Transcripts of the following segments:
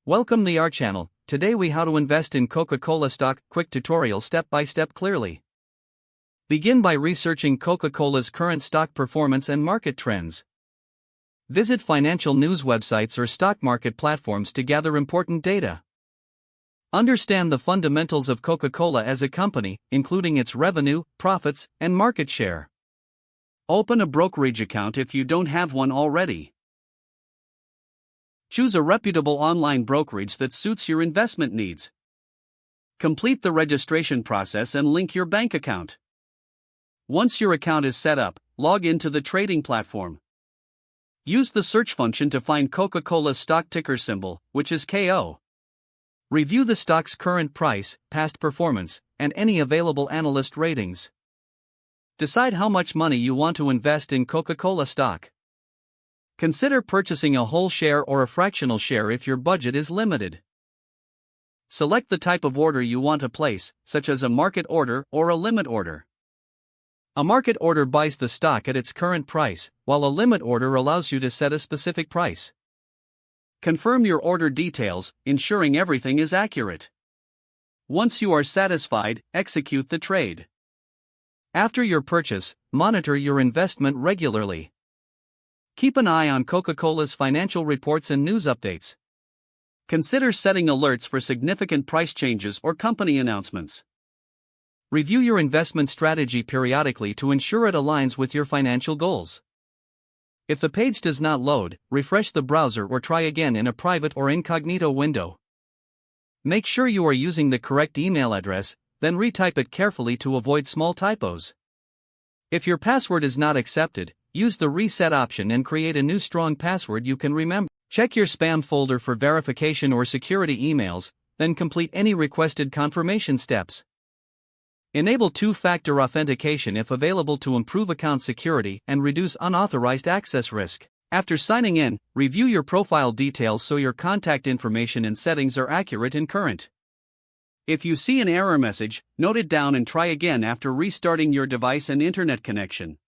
Welcome to our channel. Today we how to invest in Coca-Cola stock. Quick tutorial step by step clearly. Begin by researching Coca-Cola's current stock performance and market trends. Visit financial news websites or stock market platforms to gather important data. Understand the fundamentals of Coca-Cola as a company, including its revenue, profits, and market share. Open a brokerage account if you don't have one already. Choose a reputable online brokerage that suits your investment needs. Complete the registration process and link your bank account. Once your account is set up, log into the trading platform. Use the search function to find Coca-Cola's stock ticker symbol, which is KO. Review the stock's current price, past performance, and any available analyst ratings. Decide how much money you want to invest in Coca-Cola stock. Consider purchasing a whole share or a fractional share if your budget is limited. Select the type of order you want to place, such as a market order or a limit order. A market order buys the stock at its current price, while a limit order allows you to set a specific price. Confirm your order details, ensuring everything is accurate. Once you are satisfied, execute the trade. After your purchase, monitor your investment regularly. Keep an eye on Coca-Cola's financial reports and news updates. Consider setting alerts for significant price changes or company announcements. Review your investment strategy periodically to ensure it aligns with your financial goals. If the page does not load, refresh the browser or try again in a private or incognito window. Make sure you are using the correct email address, then retype it carefully to avoid small typos. If your password is not accepted, use the reset option and create a new strong password you can remember. Check your spam folder for verification or security emails, then complete any requested confirmation steps. Enable two-factor authentication if available to improve account security and reduce unauthorized access risk. After signing in, review your profile details so your contact information and settings are accurate and current. If you see an error message, note it down and try again after restarting your device and internet connection.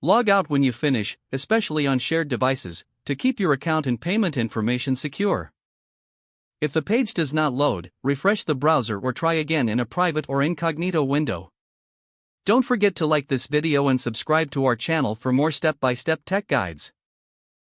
Log out when you finish, especially on shared devices, to keep your account and payment information secure. If the page does not load, refresh the browser or try again in a private or incognito window. Don't forget to like this video and subscribe to our channel for more step-by-step tech guides.